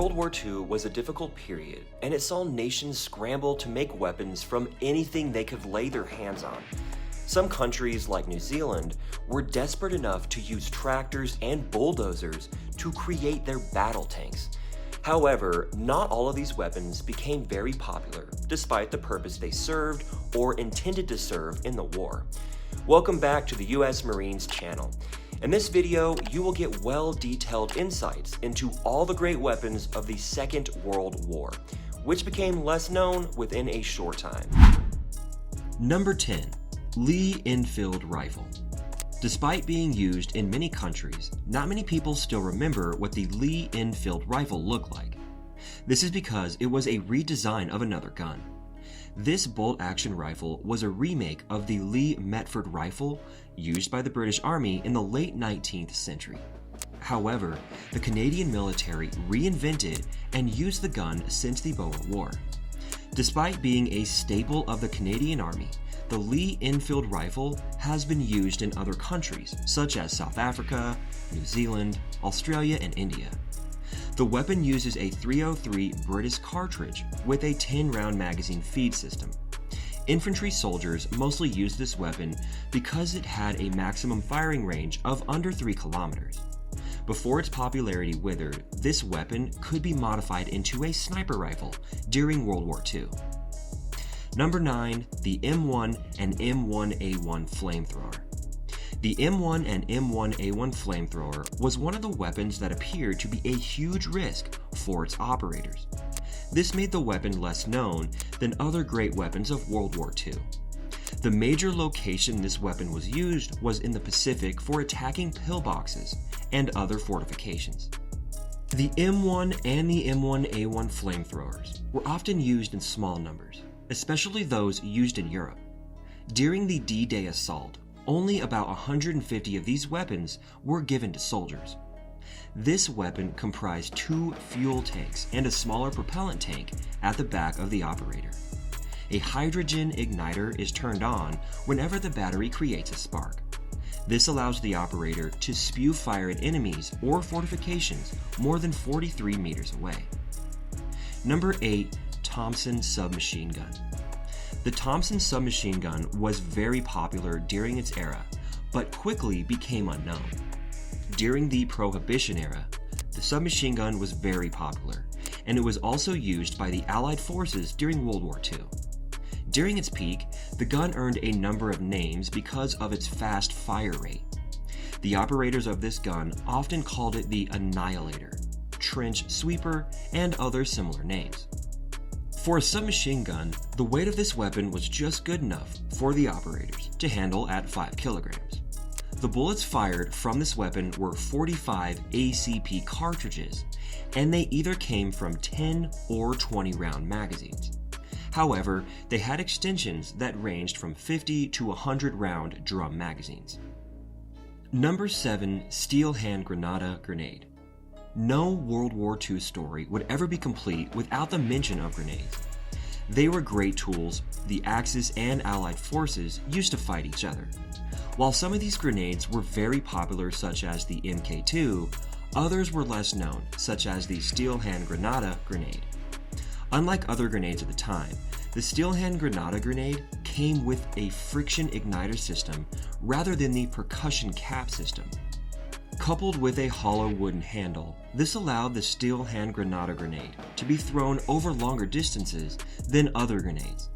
World War II was a difficult period, and it saw nations scramble to make weapons from anything they could lay their hands on. Some countries, like New Zealand, were desperate enough to use tractors and bulldozers to create their battle tanks. However, not all of these weapons became very popular, despite the purpose they served or intended to serve in the war. Welcome back to the US Marines channel. In this video, you will get well-detailed insights into all the great weapons of the Second World War, which became less known within a short time. Number 10. Lee Enfield Rifle. Despite being used in many countries, not many people still remember what the Lee Enfield Rifle looked like. This is because it was a redesign of another gun. This bolt-action rifle was a remake of the Lee Metford rifle used by the British Army in the late 19th century. However, the Canadian military reinvented and used the gun since the Boer War. Despite being a staple of the Canadian Army, the Lee Enfield rifle has been used in other countries such as South Africa, New Zealand, Australia, and India. The weapon uses a .303 British cartridge with a 10-round magazine feed system. Infantry soldiers mostly used this weapon because it had a maximum firing range of under 3 kilometers. Before its popularity withered, this weapon could be modified into a sniper rifle during World War II. Number 9. The M1 and M1A1 flamethrower. The M1 and M1A1 flamethrower was one of the weapons that appeared to be a huge risk for its operators. This made the weapon less known than other great weapons of World War II. The major location this weapon was used was in the Pacific for attacking pillboxes and other fortifications. The M1 and the M1A1 flamethrowers were often used in small numbers, especially those used in Europe. During the D-Day assault, only about 150 of these weapons were given to soldiers. This weapon comprised 2 fuel tanks and a smaller propellant tank at the back of the operator. A hydrogen igniter is turned on whenever the battery creates a spark. This allows the operator to spew fire at enemies or fortifications more than 43 meters away. Number 8. Thompson submachine gun. The Thompson submachine gun was very popular during its era, but quickly became unknown. During the Prohibition era, the submachine gun was very popular, and it was also used by the Allied forces during World War II. During its peak, the gun earned a number of names because of its fast fire rate. The operators of this gun often called it the Annihilator, Trench Sweeper, and other similar names. For a submachine gun, the weight of this weapon was just good enough for the operators to handle at 5 kilograms. The bullets fired from this weapon were 45 ACP cartridges, and they either came from 10 or 20 round magazines. However, they had extensions that ranged from 50 to 100 round drum magazines. Number 7. Steelhand Granada grenade. No World War II story would ever be complete without the mention of grenades. They were great tools the Axis and Allied forces used to fight each other. While some of these grenades were very popular, such as the Mk2, others were less known, such as the Steelhand Granada grenade. Unlike other grenades at the time, the Steelhand Granada grenade came with a friction igniter system rather than the percussion cap system. Coupled with a hollow wooden handle, this allowed the Steelhand Granada grenade to be thrown over longer distances than other grenades.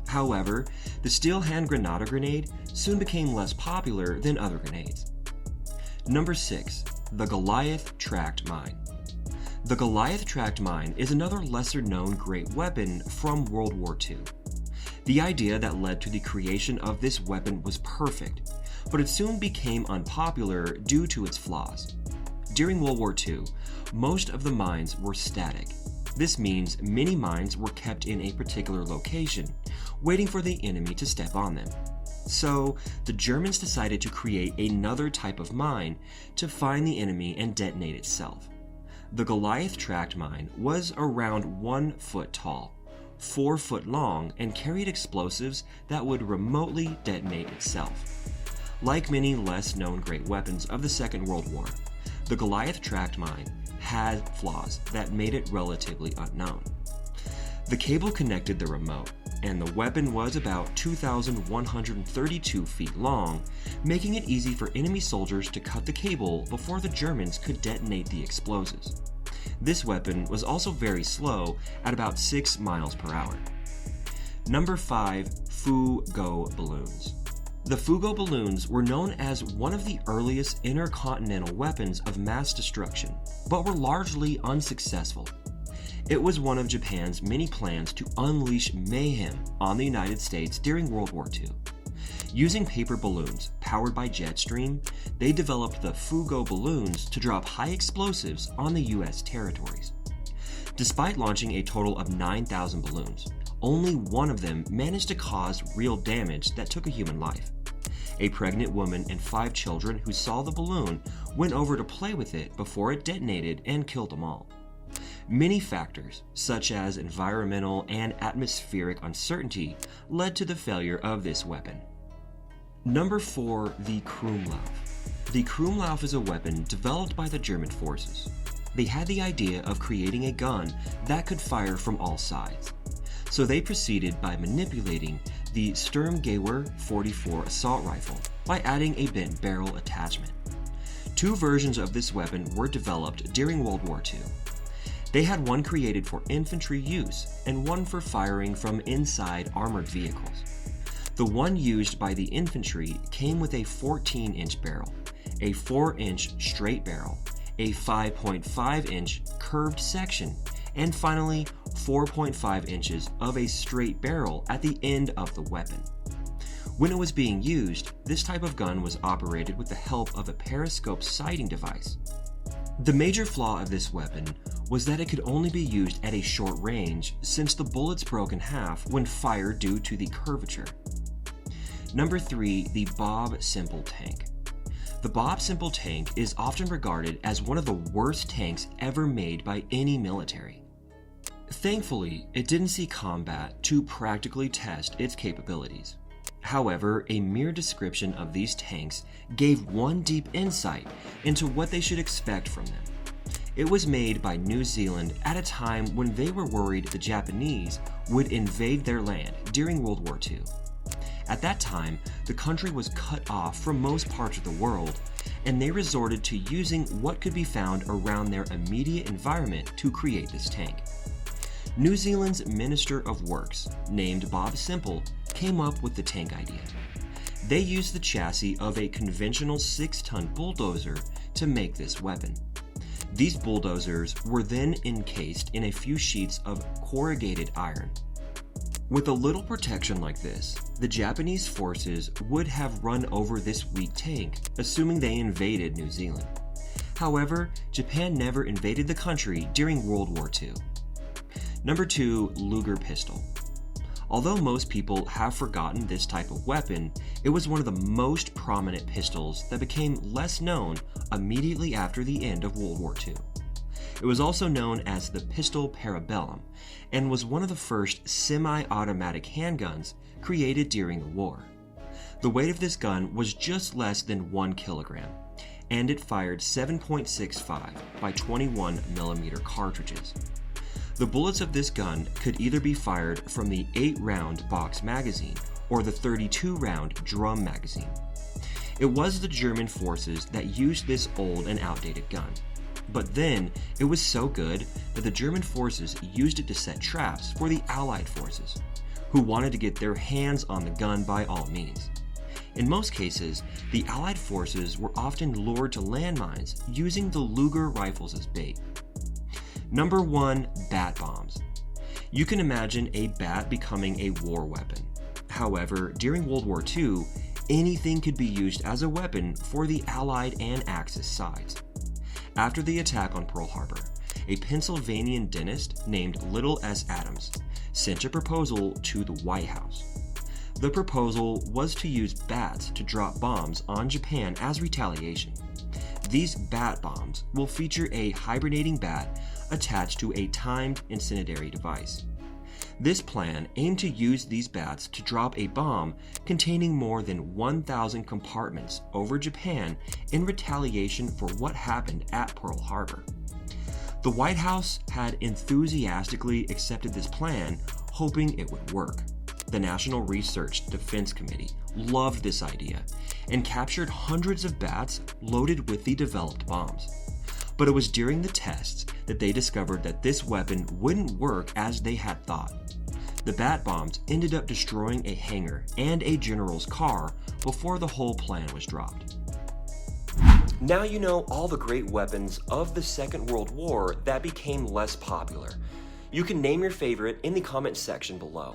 However, the Steelhand Granada grenade soon became less popular than other grenades. Number 6. The Goliath tract mine. The Goliath tract mine is another lesser-known great weapon from World War II. The idea that led to the creation of this weapon was perfect, but it soon became unpopular due to its flaws. During World War II, most of the mines were static. This means many mines were kept in a particular location, waiting for the enemy to step on them. So, the Germans decided to create another type of mine to find the enemy and detonate itself. The Goliath tract mine was around 1 foot tall, 4 foot long, and carried explosives that would remotely detonate itself. Like many less known great weapons of the Second World War, the Goliath tract mine had flaws that made it relatively unknown. The cable connected the remote, and the weapon was about 2,132 feet long, making it easy for enemy soldiers to cut the cable before the Germans could detonate the explosives. This weapon was also very slow at about 6 miles per hour. Number 5. Fugo balloons. The Fugo balloons were known as one of the earliest intercontinental weapons of mass destruction, but were largely unsuccessful. It was one of Japan's many plans to unleash mayhem on the United States during World War II. Using paper balloons powered by jet stream, they developed the Fugo balloons to drop high explosives on the US territories. Despite launching a total of 9,000 balloons, only one of them managed to cause real damage that took a human life. A pregnant woman and 5 children who saw the balloon went over to play with it before it detonated and killed them all. Many factors, such as environmental and atmospheric uncertainty, led to the failure of this weapon. Number 4. The Crewlove. The Crewlove is a weapon developed by the German forces. They had the idea of creating a gun that could fire from all sides. So they proceeded by manipulating the Sturmgewehr 44 assault rifle by adding a bent barrel attachment. 2 versions of this weapon were developed during World War II. They had one created for infantry use and one for firing from inside armored vehicles. The one used by the infantry came with a 14-inch barrel, a 4-inch straight barrel, a 5.5-inch curved section, and finally 4.5 inches of a straight barrel at the end of the weapon. When it was being used, this type of gun was operated with the help of a periscope sighting device. The major flaw of this weapon was that it could only be used at a short range since the bullets broke in half when fired due to the curvature. Number 3. The Bob Simple tank. The Bob Simple tank is often regarded as one of the worst tanks ever made by any military. Thankfully, it didn't see combat to practically test its capabilities. However, a mere description of these tanks gave one deep insight into what they should expect from them. It was made by New Zealand at a time when they were worried the Japanese would invade their land during World War II. At that time, the country was cut off from most parts of the world, and they resorted to using what could be found around their immediate environment to create this tank. New Zealand's Minister of Works, named Bob Simple, came up with the tank idea. They used the chassis of a conventional 6-ton bulldozer to make this weapon. These bulldozers were then encased in a few sheets of corrugated iron. With a little protection like this, the Japanese forces would have run over this weak tank, assuming they invaded New Zealand. However, Japan never invaded the country during World War II. Number 2. Luger Pistol. Although most people have forgotten this type of weapon, it was one of the most prominent pistols that became less known immediately after the end of World War II. It was also known as the pistol parabellum and was one of the first semi-automatic handguns created during the war. The weight of this gun was just less than 1 kilogram, and it fired 7.65 by 21 millimeter cartridges. The bullets of this gun could either be fired from the 8-round box magazine or the 32-round drum magazine. It was the German forces that used this old and outdated gun. But then, it was so good that the German forces used it to set traps for the Allied forces, who wanted to get their hands on the gun by all means. In most cases, the Allied forces were often lured to landmines using the Luger rifles as bait. Number 1. Bat bombs. You can imagine a bat becoming a war weapon. However, during World War II, anything could be used as a weapon for the Allied and Axis sides. After the attack on Pearl Harbor, a Pennsylvanian dentist named Little S. Adams sent a proposal to the White House. The proposal was to use bats to drop bombs on Japan as retaliation. These bat bombs will feature a hibernating bat attached to a timed incendiary device. This plan aimed to use these bats to drop a bomb containing more than 1,000 compartments over Japan in retaliation for what happened at Pearl Harbor. The White House had enthusiastically accepted this plan, hoping it would work. The National Research Defense Committee loved this idea and captured hundreds of bats loaded with the developed bombs. But it was during the tests that they discovered that this weapon wouldn't work as they had thought. The bat bombs ended up destroying a hangar and a general's car before the whole plan was dropped. Now you know all the great weapons of the Second World War that became less popular. You can name your favorite in the comments section below.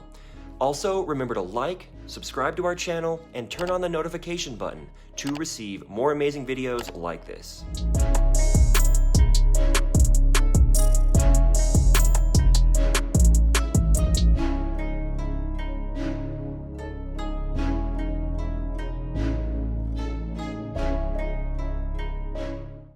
Also, remember to like, subscribe to our channel, and turn on the notification button to receive more amazing videos like this.